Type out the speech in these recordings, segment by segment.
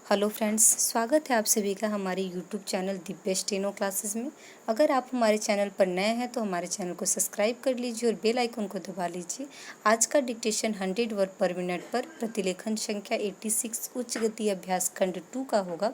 Hello friends, स्वागत है आप सभी का हमारे YouTube channel Divya steno classes में। अगर आप हमारे चैनल पर नए हैं तो हमारे चैनल को सब्सक्राइब कर लीजिए और बेल आइकन को दबा लीजिए। आज का डिक्टेशन 100 वर्ड पर मिनट पर प्रतिलेखन संख्या 86 उच्च गति अभ्यास खंड 2 का होगा।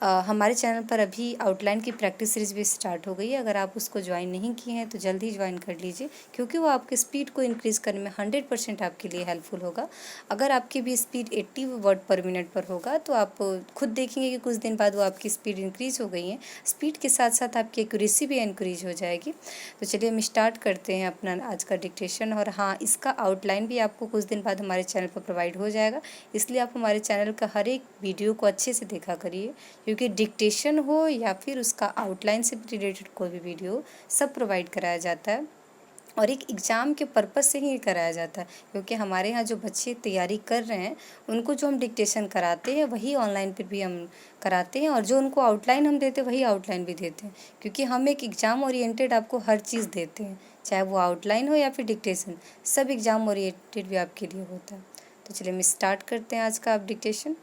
हमारे चैनल पर अभी आउटलाइन की प्रैक्टिस सीरीज भी स्टार्ट हो गई है। अगर आप उसको ज्वाइन नहीं किए हैं तो जल्दी ज्वाइन कर लीजिए, क्योंकि वो आपके स्पीड को इंक्रीज़ करने में 100% आपके लिए हेल्पफुल होगा। अगर आपकी भी स्पीड 80 वर्ड पर मिनट पर होगा तो आप खुद देखेंगे कि कुछ दिन बाद वो आपकी स्पीड इंक्रीज़ हो गई है। स्पीड के साथ साथ आपकी एक्यूरेसी भी इंक्रीज हो जाएगी। तो चलिए हम स्टार्ट करते हैं अपना आज का डिक्टेशन। और हाँ, इसका आउटलाइन भी आपको कुछ दिन बाद हमारे चैनल पर प्रोवाइड हो जाएगा, इसलिए आप हमारे चैनल का हर एक वीडियो को अच्छे से देखा करिए, क्योंकि डिक्टेशन हो या फिर उसका आउटलाइन से रिलेटेड कोई भी वीडियो सब प्रोवाइड कराया जाता है और एक एग्ज़ाम के पर्पज़ से ही कराया जाता है। क्योंकि हमारे यहाँ जो बच्चे तैयारी कर रहे हैं उनको जो हम डिक्टेशन कराते हैं वही ऑनलाइन पर भी हम कराते हैं, और जो उनको आउटलाइन हम देते हैं वही आउटलाइन भी देते हैं, क्योंकि हम एक एग्ज़ाम ओरिएंटेड आपको हर चीज़ देते हैं, चाहे वो आउटलाइन हो या फिर डिक्टेशन, सब एग्ज़ाम ओरिएंटेड भी आपके लिए होता है। तो चलिए हम स्टार्ट करते हैं आज का आप डिक्टेशन।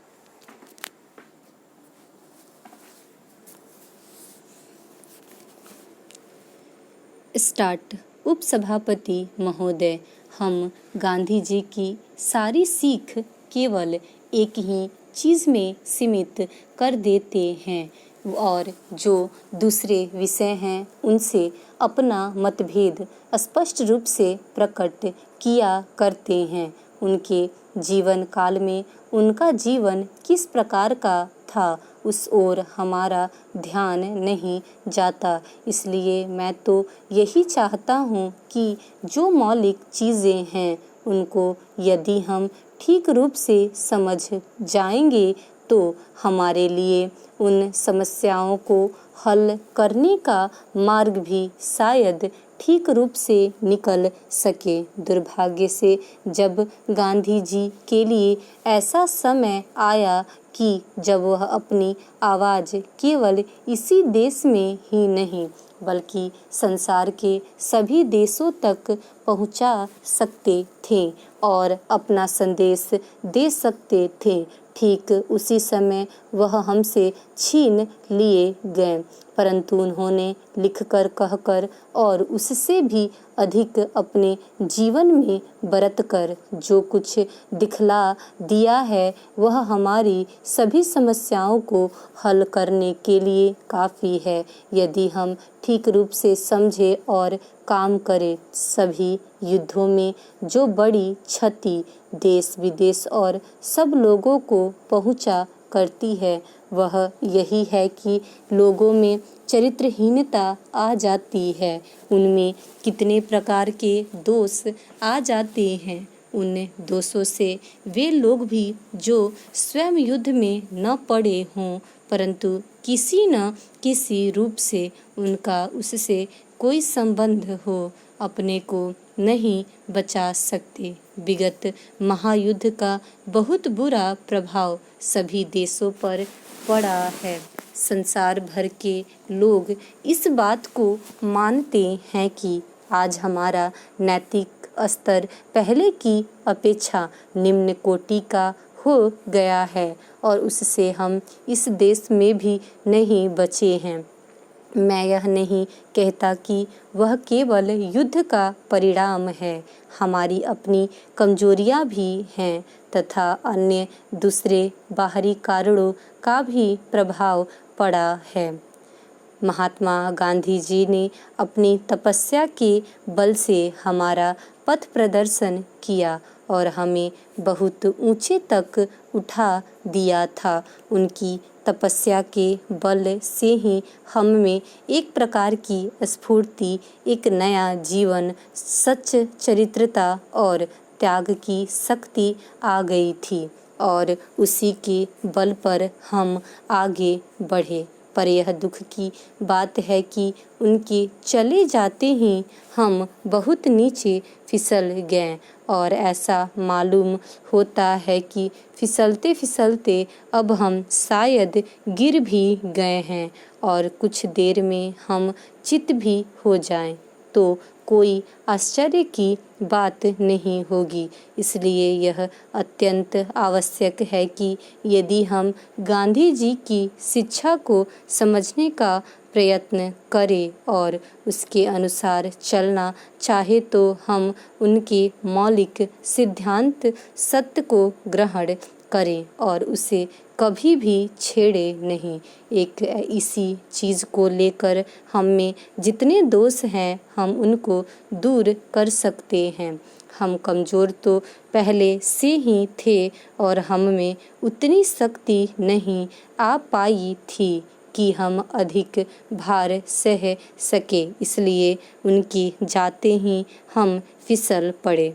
स्टार्ट। उपसभापति महोदय, हम गांधी जी की सारी सीख केवल एक ही चीज़ में सीमित कर देते हैं और जो दूसरे विषय हैं उनसे अपना मतभेद स्पष्ट रूप से प्रकट किया करते हैं। उनके जीवन काल में उनका जीवन किस प्रकार का था उस ओर हमारा ध्यान नहीं जाता, इसलिए मैं तो यही चाहता हूँ कि जो मौलिक चीज़ें हैं उनको यदि हम ठीक रूप से समझ जाएंगे तो हमारे लिए उन समस्याओं को हल करने का मार्ग भी शायद ठीक रूप से निकल सके। दुर्भाग्य से जब गांधी जी के लिए ऐसा समय आया कि जब वह अपनी आवाज़ केवल इसी देश में ही नहीं बल्कि संसार के सभी देशों तक पहुंचा सकते थे और अपना संदेश दे सकते थे, ठीक उसी समय वह हमसे छीन लिए गए। परंतु उन्होंने लिखकर, कहकर और उससे भी अधिक अपने जीवन में बरत कर जो कुछ दिखला दिया है वह हमारी सभी समस्याओं को हल करने के लिए काफ़ी है, यदि हम ठीक रूप से समझें और काम करें। सभी युद्धों में जो बड़ी क्षति देश विदेश और सब लोगों को पहुंचा करती है वह यही है कि लोगों में चरित्रहीनता आ जाती है। उनमें कितने प्रकार के दोष आ जाते हैं। उन दोषों से वे लोग भी जो स्वयं युद्ध में न पड़े हों परंतु किसी न किसी रूप से उनका उससे कोई संबंध हो अपने को नहीं बचा सकते। विगत महायुद्ध का बहुत बुरा प्रभाव सभी देशों पर पड़ा है। संसार भर के लोग इस बात को मानते हैं कि आज हमारा नैतिक स्तर पहले की अपेक्षा निम्न कोटि का हो गया है और उससे हम इस देश में भी नहीं बचे हैं। मैं यह नहीं कहता कि वह केवल युद्ध का परिणाम है, हमारी अपनी कमजोरियां भी हैं तथा अन्य दूसरे बाहरी कारणों का भी प्रभाव पड़ा है। महात्मा गांधी जी ने अपनी तपस्या के बल से हमारा पथ प्रदर्शन किया और हमें बहुत ऊंचे तक उठा दिया था। उनकी तपस्या के बल से ही हम में एक प्रकार की स्फूर्ति, एक नया जीवन, सच चरित्रता और त्याग की शक्ति आ गई थी और उसी के बल पर हम आगे बढ़े। पर यह दुख की बात है कि उनके चले जाते ही हम बहुत नीचे फिसल गए और ऐसा मालूम होता है कि फिसलते फिसलते अब हम शायद गिर भी गए हैं और कुछ देर में हम चित भी हो जाएं। तो कोई आश्चर्य की बात नहीं होगी। इसलिए यह अत्यंत आवश्यक है कि यदि हम गांधी जी की शिक्षा को समझने का प्रयत्न करें और उसके अनुसार चलना चाहे तो हम उनके मौलिक सिद्धांत सत्य को ग्रहण करें और उसे कभी भी छेड़े नहीं। एक इसी चीज़ को लेकर हम में जितने दोष हैं हम उनको दूर कर सकते हैं। हम कमज़ोर तो पहले से ही थे और हम में उतनी शक्ति नहीं आ पाई थी कि हम अधिक भार सह सके, इसलिए उनकी जाते ही हम फिसल पड़े।